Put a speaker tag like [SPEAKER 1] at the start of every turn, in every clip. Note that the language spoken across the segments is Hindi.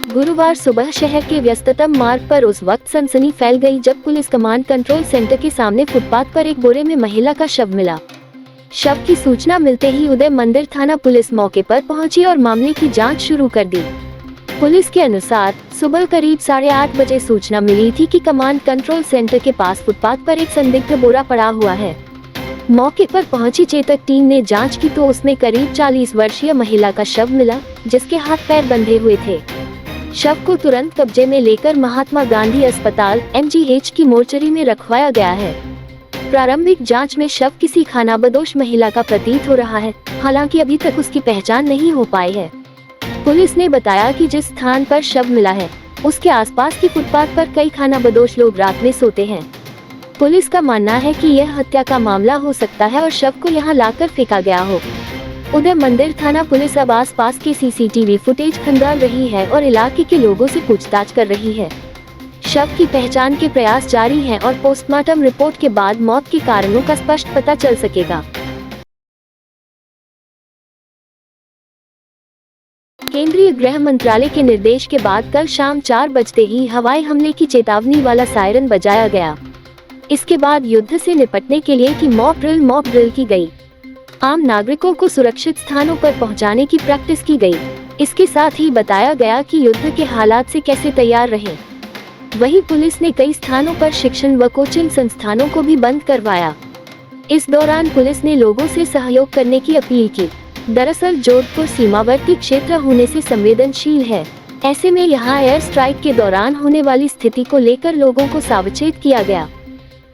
[SPEAKER 1] गुरुवार सुबह शहर के व्यस्ततम मार्ग पर उस वक्त सनसनी फैल गई जब पुलिस कमांड कंट्रोल सेंटर के सामने फुटपाथ पर एक बोरे में महिला का शव मिला। शव की सूचना मिलते ही उदय मंदिर थाना पुलिस मौके पर पहुंची और मामले की जांच शुरू कर दी। पुलिस के अनुसार सुबह करीब 8:30 बजे सूचना मिली थी कि कमांड कंट्रोल सेंटर के पास फुटपाथ पर एक संदिग्ध बोरा पड़ा हुआ है। मौके पर पहुंची चेतक टीम ने जांच की तो उसमें करीब 40 वर्षीय महिला का शव मिला, जिसके हाथ पैर बंधे हुए थे। शव को तुरंत कब्जे में लेकर महात्मा गांधी अस्पताल MGH की मोर्चरी में रखवाया गया है। प्रारंभिक जांच में शव किसी खानाबदोश महिला का प्रतीत हो रहा है, हालांकि अभी तक उसकी पहचान नहीं हो पाई है। पुलिस ने बताया कि जिस स्थान पर शव मिला है उसके आसपास की फुटपाथ पर कई खानाबदोश लोग रात में सोते हैं। पुलिस का मानना है कि यह हत्या का मामला हो सकता है और शव को यहां लाकर फेंका गया हो। उदय मंदिर थाना पुलिस अब आसपास के CCTV फुटेज खंगाल रही है और इलाके के लोगों से पूछताछ कर रही है। शव की पहचान के प्रयास जारी हैं और पोस्टमार्टम रिपोर्ट के बाद मौत के कारणों का स्पष्ट पता चल सकेगा। केंद्रीय गृह मंत्रालय के निर्देश के बाद कल शाम 4 बजते ही हवाई हमले की चेतावनी वाला सायरन बजाया गया। इसके बाद युद्ध से निपटने के लिए की मॉक ड्रिल की गई। आम नागरिकों को सुरक्षित स्थानों पर पहुंचाने की प्रैक्टिस की गई। इसके साथ ही बताया गया कि युद्ध के हालात से कैसे तैयार रहें। वहीं पुलिस ने कई स्थानों पर शिक्षण व कोचिंग संस्थानों को भी बंद करवाया। इस दौरान पुलिस ने लोगों से सहयोग करने की अपील की। दरअसल जोधपुर सीमावर्ती क्षेत्र होने से संवेदनशील है। ऐसे में यहां एयर स्ट्राइक के दौरान होने वाली स्थिति को लेकर लोगों को सावचेत किया गया।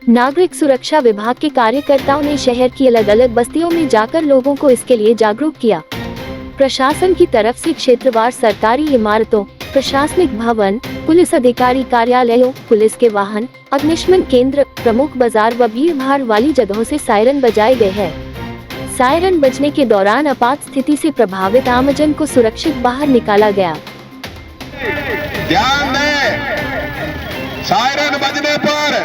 [SPEAKER 1] नागरिक सुरक्षा विभाग के कार्यकर्ताओं ने शहर की अलग अलग बस्तियों में जाकर लोगों को इसके लिए जागरूक किया। प्रशासन की तरफ से क्षेत्रवार सरकारी इमारतों, प्रशासनिक भवन, पुलिस अधिकारी कार्यालयों, पुलिस के वाहन, अग्निशमन केंद्र, प्रमुख बाजार व भीड़-भाड़ वाली जगहों से सायरन बजाए गए हैं। सायरन बजने के दौरान आपात स्थिति से प्रभावित आमजन को सुरक्षित बाहर निकाला गया।
[SPEAKER 2] ध्यान दें, सायरन बजने पर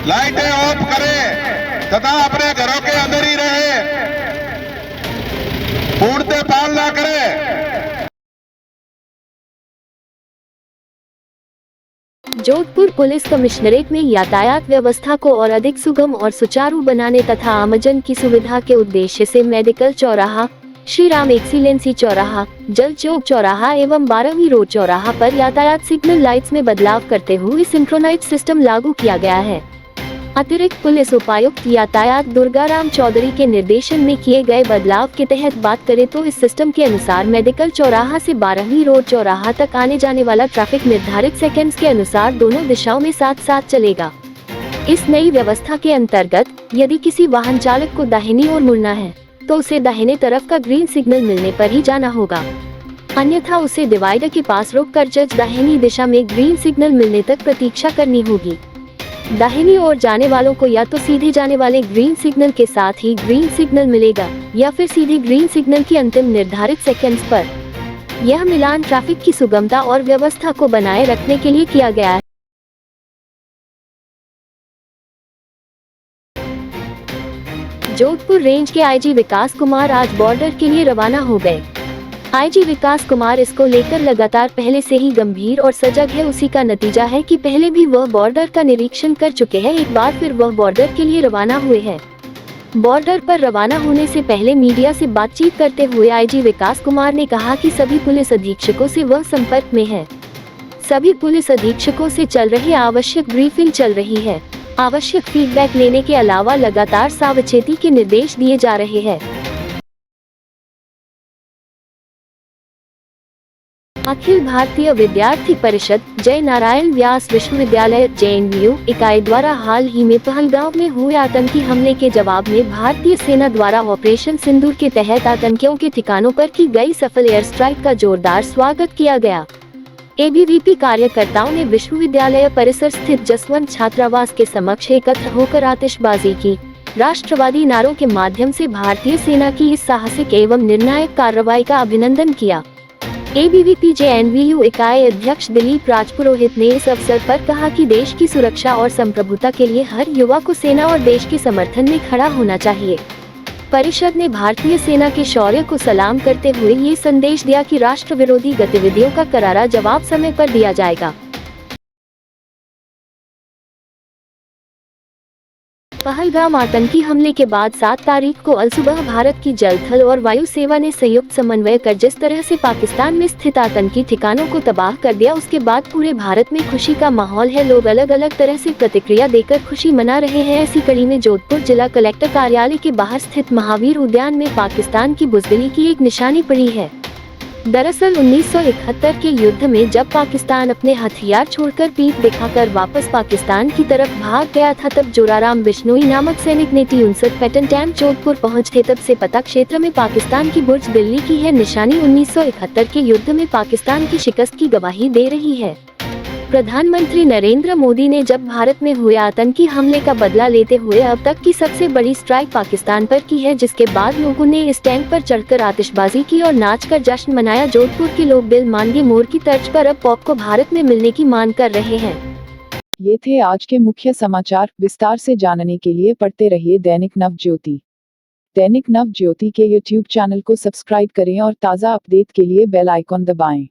[SPEAKER 2] लाइटें ऑफ करें तथा अपने घरों के अंदर ही रहें, पूर्णतः पालना करें।
[SPEAKER 1] जोधपुर पुलिस कमिश्नरेट में यातायात व्यवस्था को और अधिक सुगम और सुचारू बनाने तथा आमजन की सुविधा के उद्देश्य से मेडिकल चौराहा, श्री राम एक्सीलेंसी चौराहा, जल चौक चौराहा एवं 12वीं रोड चौराहा पर यातायात सिग्नल लाइट्स में बदलाव करते हुए सिंक्रोनाइज सिस्टम लागू किया गया है। अतिरिक्त पुलिस उपायुक्त यातायात दुर्गाराम चौधरी के निर्देशन में किए गए बदलाव के तहत बात करें तो इस सिस्टम के अनुसार मेडिकल चौराहा से 12वीं रोड चौराहा तक आने जाने वाला ट्रैफिक निर्धारित सेकंड्स के अनुसार दोनों दिशाओं में साथ साथ चलेगा। इस नई व्यवस्था के अंतर्गत यदि किसी वाहन चालक को दाहिनी ओर मुड़ना है तो उसे दाहिने तरफ का ग्रीन सिग्नल मिलने पर ही जाना होगा, अन्यथा उसे डिवाइडर के पास रोककर जज दाहिनी दिशा में ग्रीन सिग्नल मिलने तक प्रतीक्षा करनी होगी। दाहिनी ओर जाने वालों को या तो सीधे जाने वाले ग्रीन सिग्नल के साथ ही ग्रीन सिग्नल मिलेगा या फिर सीधे ग्रीन सिग्नल की अंतिम निर्धारित सेकंड्स पर। यह मिलान ट्रैफिक की सुगमता और व्यवस्था को बनाए रखने के लिए किया गया है। जोधपुर रेंज के IG विकास कुमार आज बॉर्डर के लिए रवाना हो गए। IG विकास कुमार इसको लेकर लगातार पहले से ही गंभीर और सजग है। उसी का नतीजा है कि पहले भी वह बॉर्डर का निरीक्षण कर चुके हैं, एक बार फिर वह बॉर्डर के लिए रवाना हुए हैं। बॉर्डर पर रवाना होने से पहले मीडिया से बातचीत करते हुए IG विकास कुमार ने कहा कि सभी पुलिस अधीक्षकों से वह संपर्क में है। सभी पुलिस अधीक्षकों से चल रही आवश्यक ब्रीफिंग चल रही है। आवश्यक फीडबैक लेने के अलावा लगातार सावचेती के निर्देश दिए जा रहे हैं। अखिल भारतीय विद्यार्थी परिषद जय नारायण व्यास विश्वविद्यालय JNVU इकाई द्वारा हाल ही में पहलगांव में हुए आतंकी हमले के जवाब में भारतीय सेना द्वारा ऑपरेशन सिंदूर के तहत आतंकियों के ठिकानों पर की गई सफल एयर स्ट्राइक का जोरदार स्वागत किया गया। ABVP कार्यकर्ताओं ने विश्वविद्यालय परिसर स्थित जसवंत छात्रावास के समक्ष एकत्र होकर आतिशबाजी की। राष्ट्रवादी नारों के माध्यम से भारतीय सेना की इस साहसिक एवं निर्णायक कार्रवाई का अभिनंदन किया। ABVP JNVU इकाई अध्यक्ष दिलीप राजपुरोहित ने इस अवसर पर कहा कि देश की सुरक्षा और संप्रभुता के लिए हर युवा को सेना और देश के समर्थन में खड़ा होना चाहिए। परिषद ने भारतीय सेना के शौर्य को सलाम करते हुए ये संदेश दिया कि राष्ट्र विरोधी गतिविधियों का करारा जवाब समय पर दिया जाएगा। पहलगाम आतंकी हमले के बाद 7 तारीख को अलसुबह भारत की जल, थल और वायु सेवा ने संयुक्त समन्वय कर जिस तरह से पाकिस्तान में स्थित आतंकी ठिकानों को तबाह कर दिया, उसके बाद पूरे भारत में खुशी का माहौल है। लोग अलग अलग तरह से प्रतिक्रिया देकर खुशी मना रहे हैं। ऐसी कड़ी में जोधपुर जिला कलेक्टर कार्यालय के बाहर स्थित महावीर उद्यान में पाकिस्तान की बुजदिली की एक निशानी पड़ी है। दरअसल 1971 के युद्ध में जब पाकिस्तान अपने हथियार छोड़कर पीठ दिखाकर वापस पाकिस्तान की तरफ भाग गया था, तब जोराराम बिश्नोई नामक सैनिक ने T-59 पैटर्न टैंक जोधपुर पहुंचे। तब से पता क्षेत्र में पाकिस्तान की बुर्ज दिल्ली की है निशानी 1971 के युद्ध में पाकिस्तान की शिकस्त की गवाही दे रही है। प्रधानमंत्री नरेंद्र मोदी ने जब भारत में हुए आतंकी हमले का बदला लेते हुए अब तक की सबसे बड़ी स्ट्राइक पाकिस्तान पर की है, जिसके बाद लोगों ने इस टैंक पर चढ़कर आतिशबाजी की और नाचकर जश्न मनाया। जोधपुर के लोग दिल मांगे मोर की तर्ज पर अब पॉप को भारत में मिलने की मांग कर रहे हैं।
[SPEAKER 3] ये थे आज के मुख्य समाचार। विस्तार से जानने के लिए पढ़ते रहिए दैनिक नवज्योति। दैनिक नवज्योति के YouTube चैनल को सब्सक्राइब करें और ताज़ा अपडेट के लिए बेल आइकॉन दबाएं।